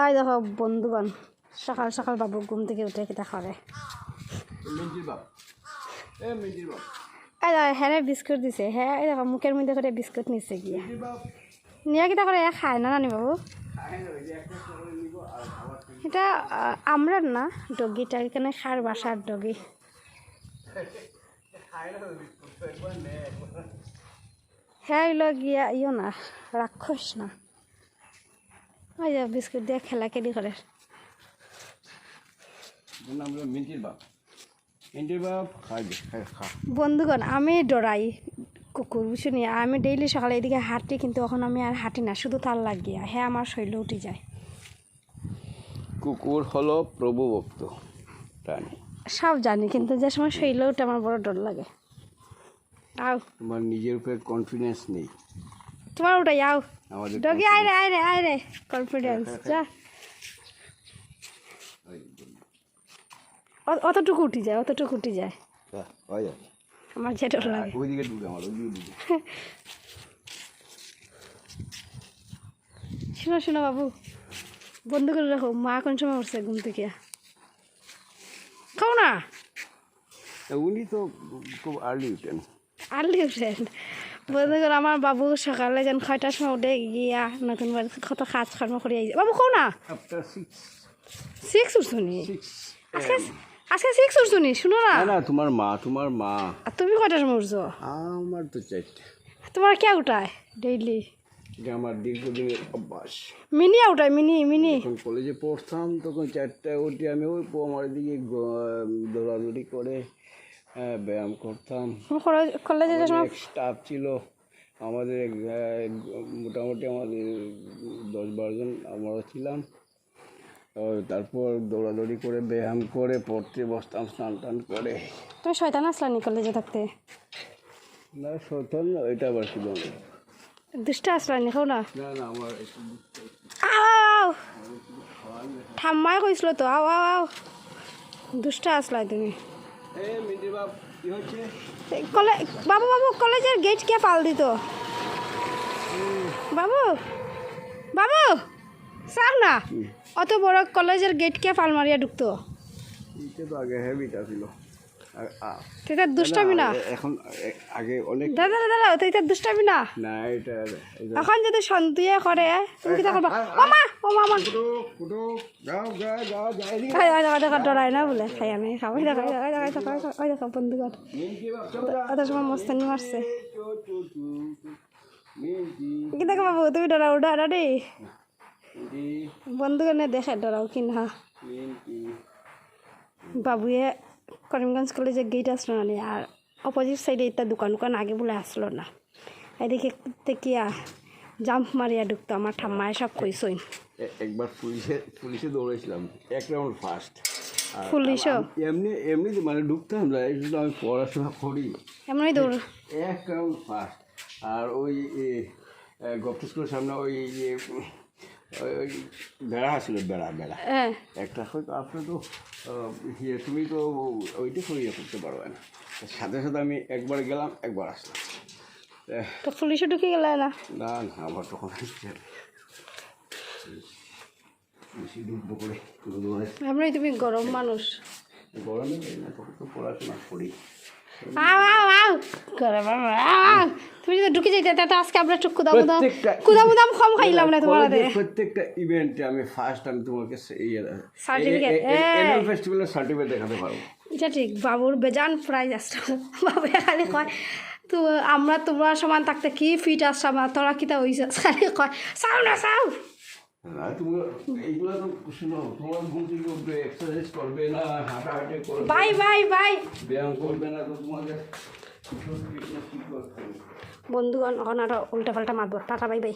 I দেখো বন্ধুগণ, সকাল সকাল বাবু ঘুম থেকে উঠে কিতা করে। এই দেখো হ্যাঁ বিস্কুট দিছে, হ্যাঁ এই দেখো মুখের মধ্যে করে বিস্কুট নিচ্ছে গিয়ে নিয়ে কিতা করে খায় না নানি বাবু। এটা আমরা না ডগিটা এখানে খার বাসার ডগি। হ্যাঁ এগুলো গিয়া ইও না রাক্ষস না, ওই যে বিস্কুট দিয়ে খেলা খেলি করে। বন্ধুগণ আমি ডরাই কুকুর বুঝুনি, আমি ডেইলি সকালে এদিকে হাঁটি, কিন্তু এখন আমি আর হাঁটি না, শুধু তার লাগিয়া হ্যাঁ আমার শরীরে উঠে যায়। কুকুর হলো প্রভুভক্ত প্রাণী, সব জানি, কিন্তু যে সময় শরীরে উঠে আমার বড় ডর লাগে। আও তোমার নিজের উপরে কনফিডেন্স নেই, তোমার উঠাই আও আমাদের ডগি আয় রে কনফিডেন্স যা। অতটুকু উঠে যায়, অতটুকু উঠে যায়, আমার যে ডর লাগে। ওইদিকে ঢুকে আমার ওইদিকে ঢুকে। শোনো শোনো বাবু, বন্ধ করে রাখো, মা কোন সময় উঠছে ঘুম থেকে, খাও না। উনি তো খুব আর্লি উঠেন। আর্লি উঠেন বন্ধ করে। আমার বাবু সকালে যেন 6টার সময় উঠে গিয়া নতুন বাড়ি কত কাজ কর্ম করে আইছে। বাবু খাও না। 6 উঠছুনি আজকে, আজকে 6 উঠছুনি। শুনো না না তোমার মা আর তুমি কয়টার সময় উঠছো? আমার তো 4টে। তোমার কে উঠায় ডেইলি? এটা আমার দীর্ঘদিনের অভ্যাস। মিনি উঠায় মিনি। যখন কলেজে পড়তাম তখন 4টায় উঠে আমি ওই আমার দিকে দৌড়াদৌড়ি করে ব্যায়াম করতাম। কলেজে যে সময় স্টাফ ছিল আমাদের, মোটামুটি আমাদের 10-12 জন আমরাও ছিলাম। তারপর দৌড়াদৌড়ি করে ব্যায়াম করে পড়তে বসতাম, স্নান টান করে। তুমি শয়তান আসলানি কলেজে থাকতে? না শয়তান না, এটা আবার কি বলবো, দুষ্ট আসলানি। খাও না। না আমার আও ঠাম্মাই কইছিল তো, আও দুষ্ট আসলাই তুমি। বাবু কলেজের গেট কে পাল দিত? বাবু চাও না, অত বড় কলেজের গেট কে পাল মারিয়া ঢুকতো? আগে হেভিটা ছিল, এটা দুষ্টামি না এখন আগে অনেক। দাদা এটা দুষ্টামি না। না এটা এখন যদি সন্তুয়ে করে তুমি কি করবা? ও মামা ডরাই না বলে খাই আমি খাবো। দেখো বন্ধুগণ অত সময় মস্তানি মারছে। কি দেখো বাবু তুমি ডরাও রে বন্ধুগণে দেখে ডরাও কি না। বাবুয়ে করিমগঞ্জ কলেজে গেট আসলো না, আর অপোজিট সাইডে এটা দোকান আগে বলে আসলো না, এদিকে দেখিয়া জাম্প মারিয়া ঢুকতো। আমার ঠাম্মায় সব কইসই। একবার পুলিশে দৌড়াইছিলাম, 1 রাউন্ড ফার্স্ট। পুলিশও এমনি মানে ঢুকতাম না, শুধু আমি পড়াশোনা করি, এমনি দৌড় 1 রাউন্ড ফার্স্ট। আর ওই গপ্ত স্কুলের সামনে ওই বেড়া ছিল, বেড়া একটা হয়তো আপনি তো তুমি তো ওইটা সরিয়ে করতে পারবে না। সাথে আমি একবার গেলাম, একবার আসলাম। তো পুলিশে ঢুকে গেল না? না আবার তখন এমনি তুমি গরম মানুষ, গরমে তখন তো পড়াশোনা করি। তুমি যদি ঢুকে যাইতে তা আজকে আমরা একটু কুদাম কম খাইলাম না তোমার। প্রত্যেকটা ইভেন্টে আমি ফার্স্ট, আমি তোমাকে সার্টিফিকেট ফেস্টিভ্যালের সার্টিফিকেট দেখাতে পারবো। এটা ঠিক, বাবুর বেজান প্রাইজ আসতো। বাবু খালি কয় তো আমরা তোমার সমান থাকতে কি ফিট আসতাম, তোরা কিতা হইছে খালি কয় চাও না চাও। এইগুলো তো শুনো, তোমার ঘুম থেকে উঠবে, এক্সারসাইজ করবে না, হাঁটাহাঁটি করবে, বাই ব্যায়াম করবে না, তো তোমাদের বন্ধুগণ এখন আরো উল্টা পাল্টা মারবো। Tata bye.